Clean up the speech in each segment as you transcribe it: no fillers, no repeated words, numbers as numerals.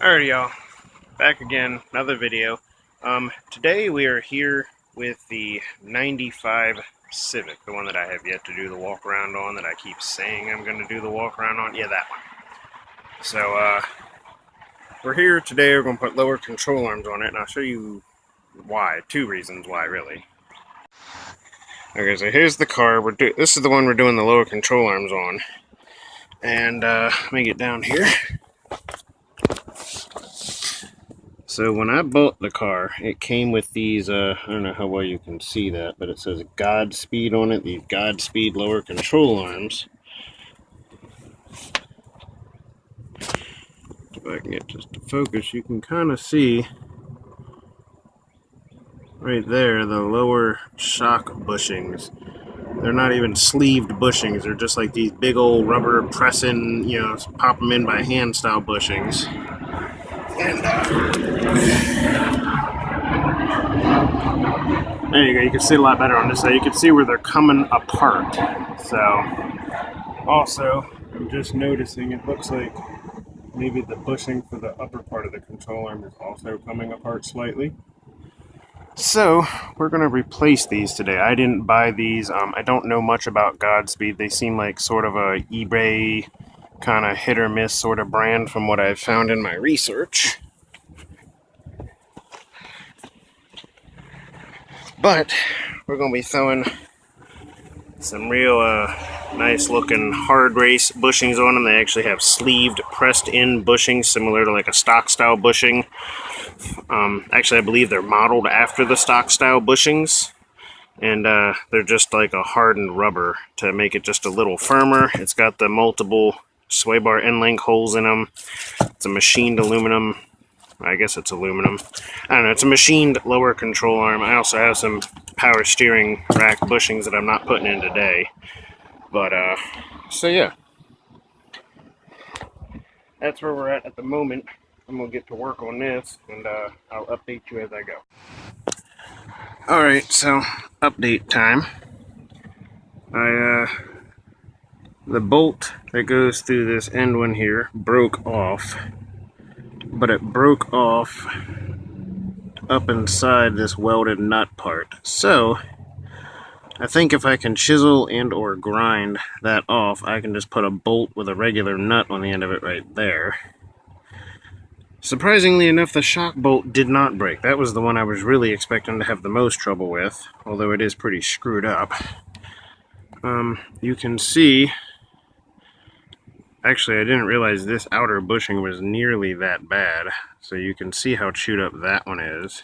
Alright, y'all, back again, another video. Today we are here with the 95 Civic, the one that I have yet to do the walk around on, that I keep saying I'm going to do the walk around on. Yeah, that one. So, we're here today. We're going to put lower control arms on it, and I'll show you why. Two reasons why, really. Okay, so here's the car. This is the one we're doing the lower control arms on. And, let me get down here. So when I bought the car, it came with these, I don't know how well you can see that, but it says Godspeed on it, these Godspeed lower control arms. If I can get this to focus, you can kind of see right there the lower shock bushings. They're not even sleeved bushings, they're just like these big old rubber press-in, you know, pop them in by hand style bushings. And, there you go, you can see a lot better on this side. You can see where they're coming apart. So, also, I'm just noticing it looks like maybe the bushing for the upper part of the control arm is also coming apart slightly. So, we're going to replace these today. I didn't buy these. I don't know much about Godspeed. They seem like sort of a eBay kind of hit or miss sort of brand from what I've found in my research. But we're going to be throwing some real nice looking hardrace bushings on them. They actually have sleeved pressed in bushings similar to like a stock style bushing. Actually, I believe they're modeled after the stock style bushings. And they're just like a hardened rubber to make it just a little firmer. It's got the multiple sway bar end link holes in them. It's a machined aluminum. I guess it's aluminum. I don't know, it's a machined lower control arm. I also have some power steering rack bushings that I'm not putting in today. But, so yeah. That's where we're at the moment. I'm going to get to work on this, and I'll update you as I go. Alright, so, update time. The bolt that goes through this end one here broke off. But it broke off up inside this welded nut part. So, I think if I can chisel and or grind that off, I can just put a bolt with a regular nut on the end of it right there. Surprisingly enough, the shock bolt did not break. That was the one I was really expecting to have the most trouble with, although it is pretty screwed up. You can see... Actually, I didn't realize this outer bushing was nearly that bad. So you can see how chewed up that one is.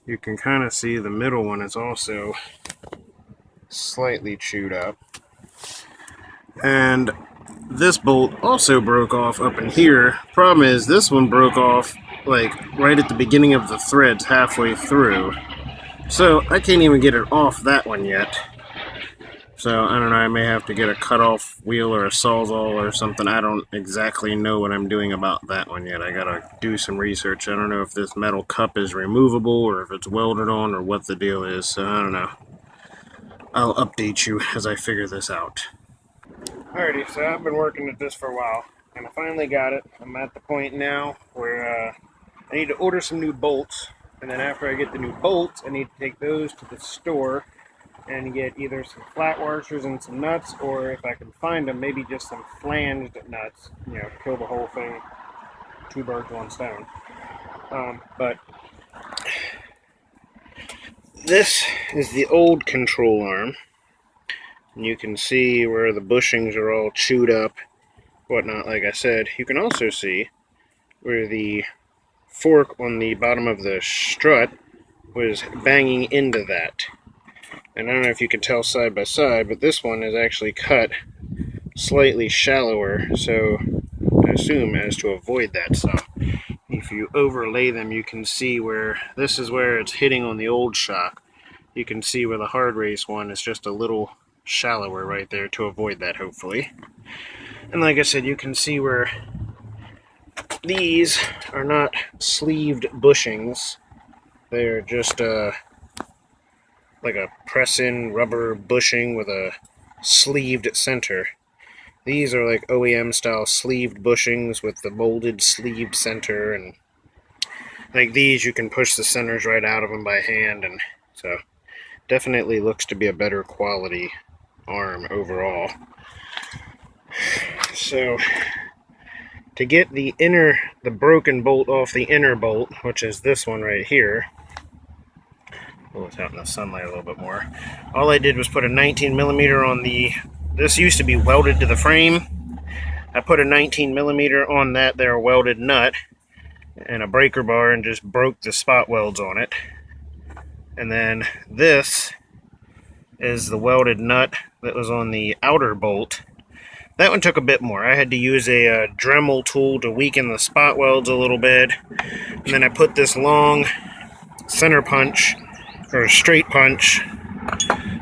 You can kind of see the middle one is also slightly chewed up. And this bolt also broke off up in here. Problem is, this one broke off like right at the beginning of the threads halfway through. So I can't even get it off that one yet. So, I don't know, I may have to get a cut-off wheel or a sawzall or something. I don't exactly know what I'm doing about that one yet. I gotta do some research. I don't know if this metal cup is removable or if it's welded on or what the deal is. So, I don't know. I'll update you as I figure this out. Alrighty, so I've been working at this for a while, and I finally got it. I'm at the point now where I need to order some new bolts, and then after I get the new bolts, I need to take those to the store and get either some flat washers and some nuts, or if I can find them, maybe just some flanged nuts, you know, kill the whole thing, two birds, one stone. But this is the old control arm, and you can see where the bushings are all chewed up, whatnot. Like I said, you can also see where the fork on the bottom of the strut was banging into that. And I don't know if you can tell side by side, but this one is actually cut slightly shallower, so I assume as to avoid that. So if you overlay them, you can see where this is where it's hitting on the old shock. You can see where the hardrace one is just a little shallower right there to avoid that, hopefully. And like I said, you can see where these are not sleeved bushings. They're just like a press-in rubber bushing with a sleeved center. These are like OEM style sleeved bushings with the molded sleeved center, and like these you can push the centers right out of them by hand, and so definitely looks to be a better quality arm overall. So to get the broken bolt off the inner bolt, which is this one right here, pull this out in the sunlight a little bit more. All I did was put a 19mm on this used to be welded to the frame. I put a 19mm on that there welded nut and a breaker bar and just broke the spot welds on it. And then this is the welded nut that was on the outer bolt. That one took a bit more. I had to use a Dremel tool to weaken the spot welds a little bit. And then I put this long center punch, or straight punch,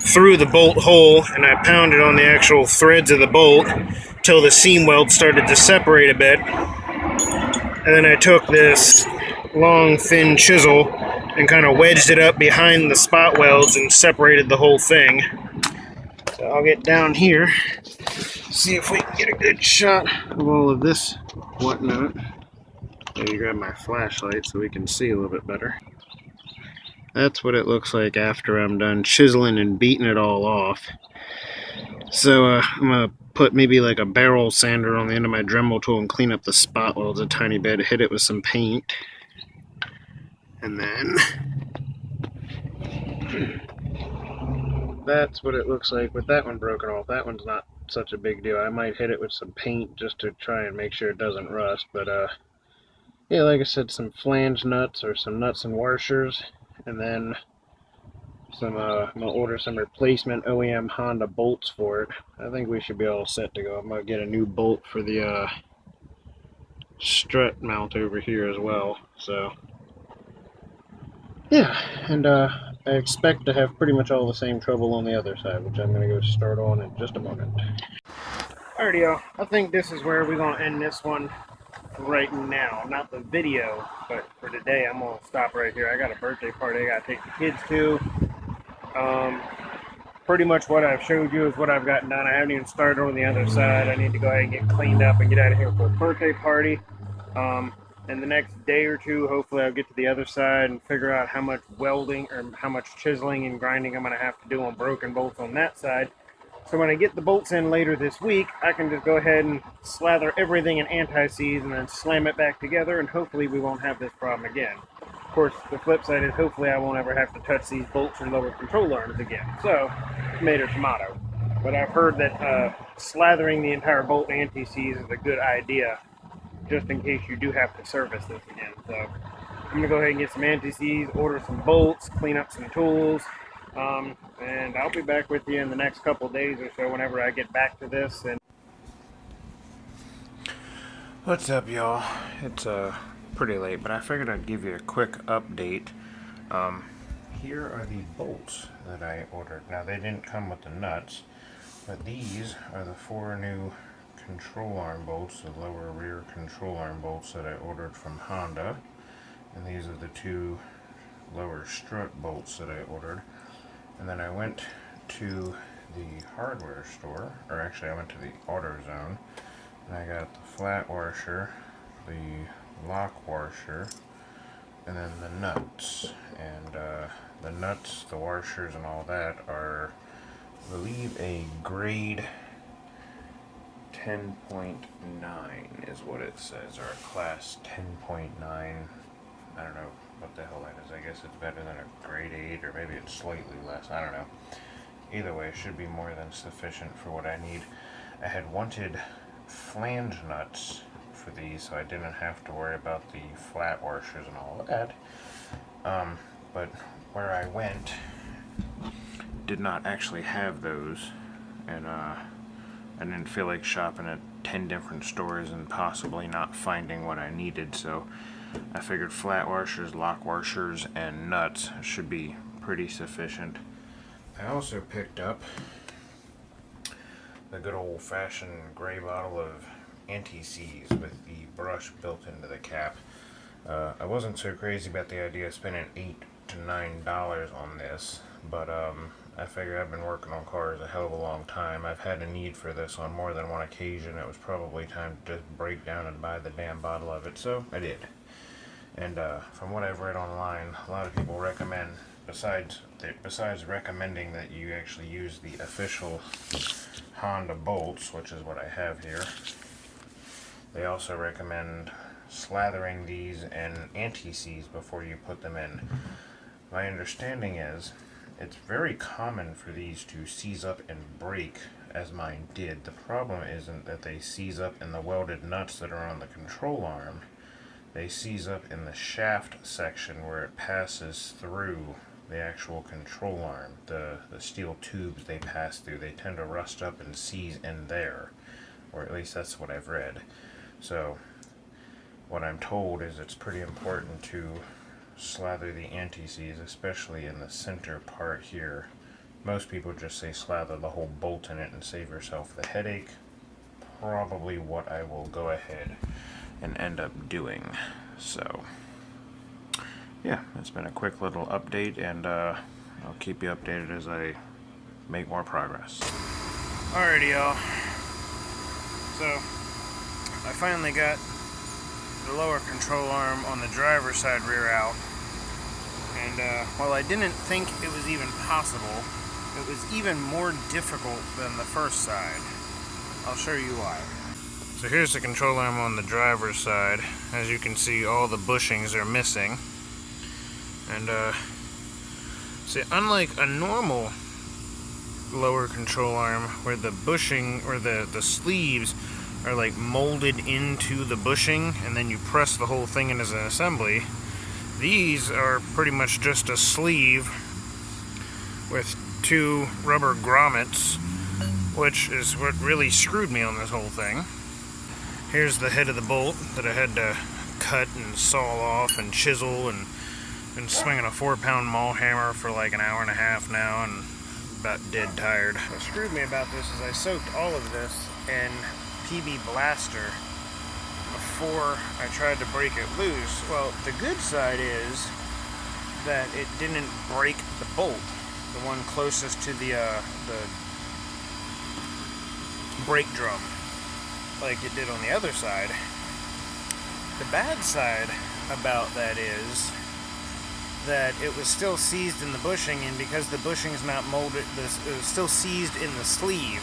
through the bolt hole, and I pounded on the actual threads of the bolt till the seam weld started to separate a bit. And then I took this long, thin chisel and kind of wedged it up behind the spot welds and separated the whole thing. So I'll get down here, see if we can get a good shot of all of this whatnot. Maybe grab my flashlight so we can see a little bit better. That's what it looks like after I'm done chiseling and beating it all off. So I'm going to put maybe like a barrel sander on the end of my Dremel tool and clean up the spot welds a tiny bit, hit it with some paint. And then that's what it looks like with that one broken off. That one's not such a big deal. I might hit it with some paint just to try and make sure it doesn't rust. But yeah, like I said, some flange nuts or some nuts and washers. And then I'm gonna order some replacement OEM Honda bolts for it. I think we should be all set to go. I'm gonna get a new bolt for the strut mount over here as well. So yeah, and I expect to have pretty much all the same trouble on the other side, which I'm gonna go start on in just a moment. Alrighty, y'all. I think this is where we're gonna end this one right now. Not the video, but for today I'm gonna stop right here. I got a birthday party I gotta take the kids to. Pretty much what I've showed you is what I've gotten done. I haven't even started on the other side. I need to go ahead and get cleaned up and get out of here for a birthday party. In the next day or two, hopefully I'll get to the other side and figure out how much welding or how much chiseling and grinding I'm going to have to do on broken bolts on that side. So when I get the bolts in later this week, I can just go ahead and slather everything in anti-seize and then slam it back together, and hopefully we won't have this problem again. Of course, the flip side is hopefully I won't ever have to touch these bolts or lower control arms again. So, tomato, tomato. But I've heard that slathering the entire bolt anti-seize is a good idea, just in case you do have to service this again. So, I'm going to go ahead and get some anti-seize, order some bolts, clean up some tools, and I'll be back with you in the next couple days or so whenever I get back to this. And what's up, y'all? It's pretty late, but I figured I'd give you a quick update. Here are the bolts that I ordered. Now, they didn't come with the nuts, but these are the 4 new control arm bolts, the lower rear control arm bolts that I ordered from Honda. And these are the 2 lower strut bolts that I ordered. And then I went to the hardware store, or actually I went to the AutoZone, and I got the flat washer, the lock washer, and then the nuts. And the nuts, the washers, and all that are, I believe, a grade 10.9 is what it says, or a class 10.9. I don't know what the hell that is. I guess it's better than a grade 8, or maybe it's slightly less. I don't know. Either way, it should be more than sufficient for what I need. I had wanted flange nuts for these, so I didn't have to worry about the flat washers and all of that. But where I went did not actually have those, and I didn't feel like shopping at 10 different stores and possibly not finding what I needed, so I figured flat washers, lock washers, and nuts should be pretty sufficient. I also picked up the good old-fashioned gray bottle of anti-seize with the brush built into the cap. I wasn't so crazy about the idea of spending $8 to $9 on this, but I figure I've been working on cars a hell of a long time. I've had a need for this on more than one occasion. It was probably time to just break down and buy the damn bottle of it, so I did. And from what I've read online, a lot of people recommend, besides recommending that you actually use the official Honda bolts, which is what I have here, they also recommend slathering these in anti-seize before you put them in. My understanding is it's very common for these to seize up and break, as mine did. The problem isn't that they seize up in the welded nuts that are on the control arm. They seize up in the shaft section where it passes through the actual control arm. The steel tubes they pass through, they tend to rust up and seize in there, or at least that's what I've read. So what I'm told is it's pretty important to slather the anti-seize, especially in the center part here. Most people just say slather the whole bolt in it and save yourself the headache. Probably what I will go ahead and end up doing. So yeah, it's been a quick little update, and I'll keep you updated as I make more progress. Alrighty, y'all. So I finally got the lower control arm on the driver's side rear out, and while I didn't think it was even possible, it was even more difficult than the first side. I'll show you why. So here's the control arm on the driver's side. As you can see, all the bushings are missing. And see, unlike a normal lower control arm where the bushing or the sleeves are like molded into the bushing and then you press the whole thing in as an assembly, these are pretty much just a sleeve with two rubber grommets, which is what really screwed me on this whole thing. Here's the head of the bolt that I had to cut and saw off and chisel, and been swinging a 4-pound maul hammer for like an hour and a half now and about dead tired. What screwed me about this is I soaked all of this in PB Blaster before I tried to break it loose. Well, the good side is that it didn't break the bolt, the one closest to the brake drum, like it did on the other side. The bad side about that is that it was still seized in the bushing, and because the bushing's not molded, it was still seized in the sleeve,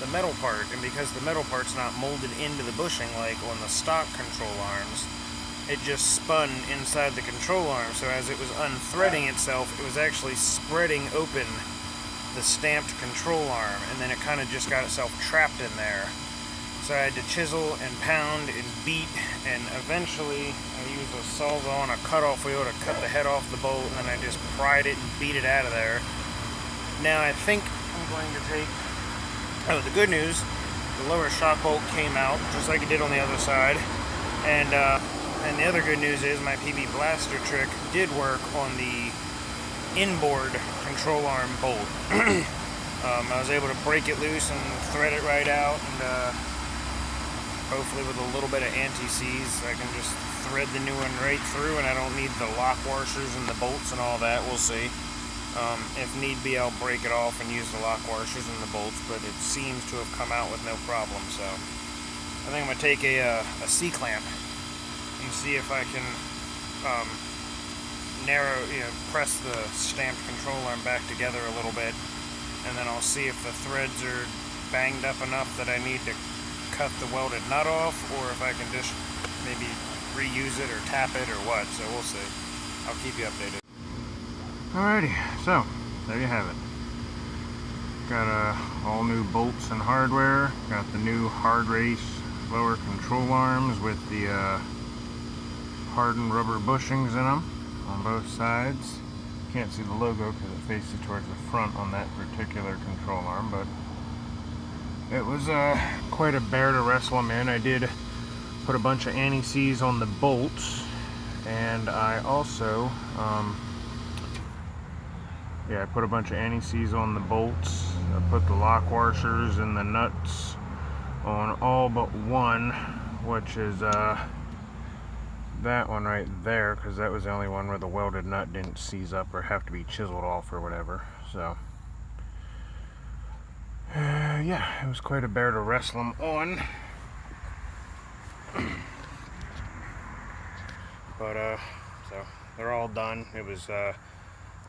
the metal part, and because the metal part's not molded into the bushing like on the stock control arms, it just spun inside the control arm. So as it was unthreading itself, it was actually spreading open the stamped control arm, and then it kind of just got itself trapped in there. So I had to chisel and pound and beat, and eventually I used a Sawzall and a cutoff wheel to cut the head off the bolt, and then I just pried it and beat it out of there. Now I think I'm going to take... Oh, the good news, the lower shock bolt came out just like it did on the other side, and the other good news is my PB Blaster trick did work on the inboard control arm bolt. I was able to break it loose and thread it right out, and hopefully with a little bit of anti-seize I can just thread the new one right through, and I don't need the lock washers and the bolts and all that. We'll see. If need be, I'll break it off and use the lock washers and the bolts, but it seems to have come out with no problem. So I think I'm going to take a C-clamp and see if I can press the stamped control arm back together a little bit, and then I'll see if the threads are banged up enough that I need to cut the welded nut off, or if I can just maybe reuse it or tap it or what. So we'll see. I'll keep you updated. Alrighty, so there you have it. Got all new bolts and hardware. Got the new hardrace lower control arms with the hardened rubber bushings in them on both sides. Can't see the logo because it faces towards the front on that particular control arm, but it was quite a bear to wrestle them in. I did put a bunch of anti-seize on the bolts, and I also I put a bunch of anti-seize on the bolts. I put the lock washers and the nuts on all but one, which is that one right there, because that was the only one where the welded nut didn't seize up or have to be chiseled off or whatever. So yeah, it was quite a bear to wrestle them on. But so they're all done. It was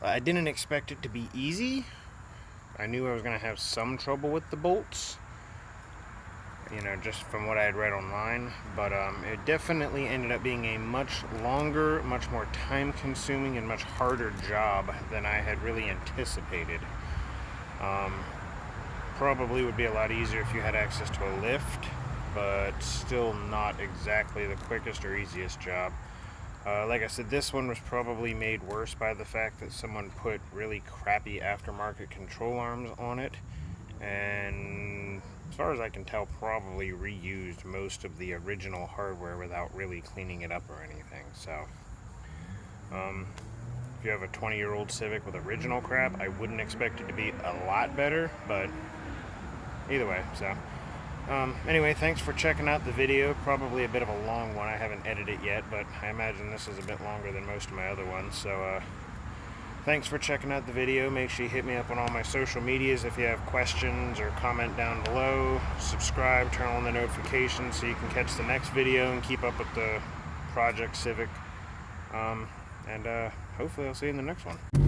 I didn't expect it to be easy. I knew I was going to have some trouble with the bolts, you know, just from what I had read online, but it definitely ended up being a much longer, much more time-consuming, and much harder job than I had really anticipated. Probably would be a lot easier if you had access to a lift, but still not exactly the quickest or easiest job. Like I said, this one was probably made worse by the fact that someone put really crappy aftermarket control arms on it, and as far as I can tell, probably reused most of the original hardware without really cleaning it up or anything. So, if you have a 20-year-old Civic with original crap, I wouldn't expect it to be a lot better, but either way, so. Anyway, thanks for checking out the video. Probably a bit of a long one. I haven't edited it yet, but I imagine this is a bit longer than most of my other ones. So, thanks for checking out the video. Make sure you hit me up on all my social medias if you have questions, or comment down below. Subscribe, turn on the notifications so you can catch the next video and keep up with the Project Civic. And hopefully I'll see you in the next one.